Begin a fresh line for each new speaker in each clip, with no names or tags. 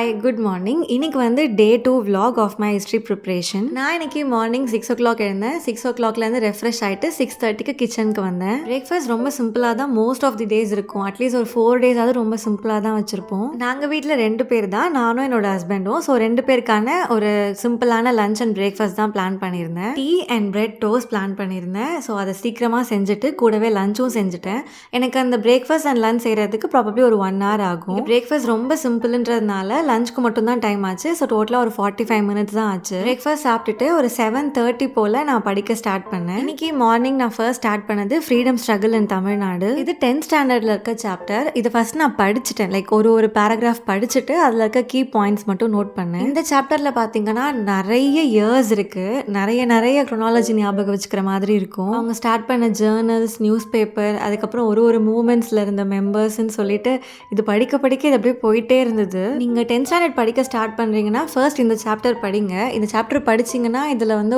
Hi good morning. இன்னைக்கு வந்து day 2 vlog of my history preparation. நான் இன்னைக்கு மார்னிங் 6 o'clock எழுந்தேன். 6 o'clockலேருந்து ரெஃப்ரெஷ் ஆகிட்டு 6:30க்கு கிச்சனுக்கு வந்தேன். பிரேக்ஃபாஸ்ட் ரொம்ப சிம்பிளாக தான் மோஸ்ட் ஆஃப் தி டேஸ் இருக்கும். அட்லீஸ்ட் ஒரு 4 days ரொம்ப சிம்பிளாக தான் வச்சுருப்போம். நாங்கள் வீட்டில் 2 பேர் தான், நானும் என்னோட ஹஸ்பண்டும். ஸோ 2 பேருக்கான ஒரு சிம்பிளான லஞ்ச் அண்ட் பிரேக்ஃபாஸ்ட் தான் பிளான் பண்ணியிருந்தேன். Tea and bread toast plan பண்ணியிருந்தேன். ஸோ அதை சீக்கிரமாக செஞ்சுட்டு கூடவே லஞ்சும் செஞ்சுட்டேன். எனக்கு அந்த பிரேக்ஃபாஸ்ட் அண்ட் லஞ்ச் செய்கிறதுக்கு ப்ராபப்ளி ஒரு 1 hour ஆகும். பிரேக்ஃபாஸ்ட் ரொம்ப சிம்பிள்ன்றதுனால லஞ்சுக்கு மட்டும் தான் டைம் ஆச்சு. ஸோ டோட்டலாக ஒரு 45 minutes தான் ஆச்சு. பிரேக்ஃபாஸ்ட் சாப்பிட்டுட்டு ஒரு 7:30 போல் நான் படிக்க ஸ்டார்ட் பண்ணேன். இன்னைக்கு மார்னிங் நான் ஃபர்ஸ்ட் ஸ்டார்ட் பண்ணது ஃப்ரீடம் ஸ்ட்ரகிள் இன் தமிழ்நாடு. இது 10th ஸ்டாண்டர்டில் இருக்க சாப்டர். இது ஃபர்ஸ்ட் நான் படிச்சுட்டேன். லைக் ஒரு பேராகிராஃப் படிச்சுட்டு அதில் இருக்க கீ பாயிண்ட்ஸ் மட்டும் நோட் பண்ணேன். இந்த சாப்டரில் பார்த்தீங்கன்னா நிறைய இயர்ஸ் இருக்குது. நிறைய க்ரோனாலஜி ஞாபகம் வச்சுக்கிற மாதிரி இருக்கும். அவங்க ஸ்டார்ட் பண்ண ஜேர்னல்ஸ், நியூஸ் பேப்பர், அதுக்கப்புறம் ஒரு மூமெண்ட்ஸில் இருந்த மெம்பர்ஸ்ன்னு சொல்லிட்டு இது படிக்க இது அப்படியே போயிட்டே இருந்தது. நீங்கள் 10th ஸ்டாண்டர்ட் படிக்க ஸ்டார்ட் பண்ணுறீங்கன்னா ஃபர்ஸ்ட் இந்த சாப்டர் படிங்க. இந்த சாப்டர் படிச்சிங்கன்னா இதில் வந்து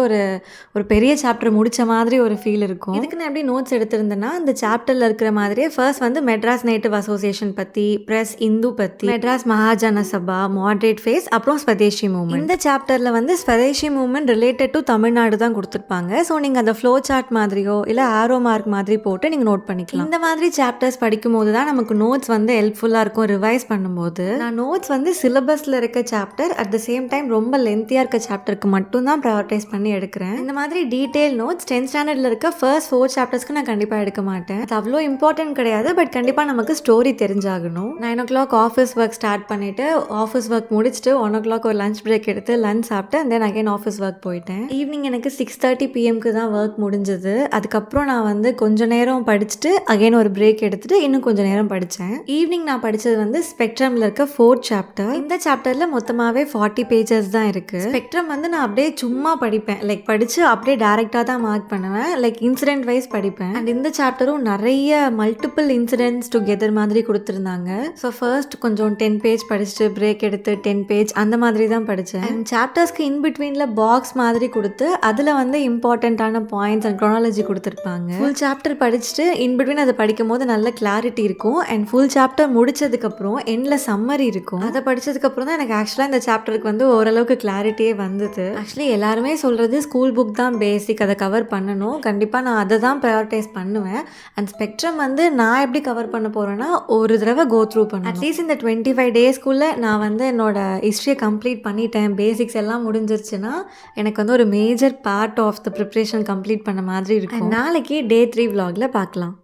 ஒரு பெரிய சாப்டர் முடித்த மாதிரி ஒரு ஃபீல் இருக்கும். இதுக்கு நான் எப்படி நோட்ஸ் எடுத்திருந்தேன்னா, இந்த சாப்டரில் இருக்கிற மாதிரியே ஃபர்ஸ்ட் வந்து மெட்ராஸ் நேட்டிவ் அசோசியேஷன் பற்றி, ப்ரெஸ் இந்து பற்றி, மெட்ராஸ் மகாஜன சபா, மாட்ரேட் ஃபேஸ், அப்புறம் ஸ்வதேஷி மூவ்மெண்ட். இந்த சாப்டரில் வந்து Swadeshi movement related to Tamil Nadu தான் கொடுத்துருப்பாங்க. ஸோ நீங்கள் அந்த ஃப்ளோ சார்ட் மாதிரியோ இல்லை ஆரோ மார்க் மாதிரி போட்டு நீங்கள் நோட் பண்ணிக்கலாம். இந்த மாதிரி சாப்டர்ஸ் படிக்கும் போது தான் நமக்கு நோட்ஸ் வந்து ஹெல்ப்ஃபுல்லாக இருக்கும். ரிவைஸ் பண்ணும்போது நான் நோட்ஸ் வந்து சிலபஸில் இருக்க chapter at the same time ரொம்ப லென்த்தியாக இருக்க சாப்டருக்கு மட்டும் தான் ப்ரையாரிட்டைஸ் பண்ணி எடுக்கிறேன். இந்த மாதிரி டீட்டெயில் நோட்ஸ் 10th ஸ்டாண்டர்டில் இருக்க ஃபர்ஸ்ட் 4 சாப்டர்ஸ்க்கு நான் கண்டிப்பாக எடுக்க மாட்டேன். அது அவ்வளோ இம்பார்ட்டன்ட் கிடையாது. பட் கண்டிப்பாக நமக்கு story தெரிஞ்சாகணும். 9 o'clock office work start பண்ணிவிட்டு ஆஃபீஸ் ஒர்க் முடிச்சுட்டு 1 o'clock ஒரு லஞ்ச் பிரேக் எடுத்து லஞ்ச் சாப்பிட்டு and then again office work போயிட்டேன். ஈவினிங் எனக்கு 6:30 pmக்கு தான் ஒர்க் முடிஞ்சது. அதுக்கப்புறம் நான் வந்து கொஞ்சம் நேரம் படிச்சுட்டு அகைன் ஒரு பிரேக் எடுத்துட்டு இன்னும் கொஞ்சம் நேரம் படித்தேன். ஈவினிங் நான் படித்தது வந்து ஸ்பெக்ட்ரம்ல இருக்க 4th சாப்டர். இந்த சாப்டர்ல மொத்தமாவே 40 pages தான் இருக்கு. ஸ்பெக்ட்ரம் வந்து நான் அப்படியே சும்மா படிப்பேன். லைக் படிச்சு அப்படியே டைரக்டா தான் மார்க் பண்ணுவேன். லைக் இன்சிடென்ட் வைஸ் படிப்பேன். அண்ட் இந்த சாப்டரும் நிறைய மல்டிபிள் இன்சிடென்ட்ஸ் டுகெதர் மாதிரி கொடுத்துருந்தாங்க. ஸோ ஃபர்ஸ்ட் கொஞ்சம் 10 page படிச்சுட்டு பிரேக் எடுத்து 10 page அந்த மாதிரி தான் படித்தேன். அண்ட் சாப்டர்ஸ்க்கு இன் பிட்வீன்ல பாக்ஸ் மாதிரி கொடுத்து அதில் வந்து இம்பார்ட்டண்ட்டான பாயிண்ட்ஸ் அண்ட் க்ரோனாலஜி கொடுத்துருப்பாங்க. ஃபுல் சாப்டர் படிச்சுட்டு இன் பிட்வீன் அதை படிக்கும் போது நல்ல கிளாரிட்டி இருக்கும். அண்ட் ஃபுல் சாப்டர் முடிச்சதுக்கப்புறம் எண்ட்ல சம்மரி இருக்கும். அதை படிச்சதுக்கப்புறம் தான் எனக்கு ஆக்சுவலாக இந்த சாப்டருக்கு வந்து ஓரளவுக்கு கிளாரிட்டியே வந்தது. ஆக்சுவலி எல்லாருமே சொல்கிறது ஸ்கூல் புக் தான் பேசிக், அதை கவர் பண்ணணும். கண்டிப்பாக நான் அதை தான் ப்ரையாரிட்டைஸ் பண்ணுவேன். அண்ட் ஸ்பெக்ட்ரம் வந்து நான் எப்படி கவர் பண்ண போகிறேன்னா ஒரு தடவை கோ த்ரூ பண்ணேன். அட்லீஸ்ட் இந்த 25 daysக்குள்ளே நான் வந்து என்னோட ஹிஸ்ட்ரியை கம்ப்ளீட் பண்ணிட்டேன், பேசிக்ஸ் எல்லாம் முடிஞ்சிருச்சுன்னா எனக்கு வந்து ஒரு major part of the preparation complete பண்ண மாதிரி இருக்கும். நாளைக்கு டே 3 vlogல பார்க்கலாம்.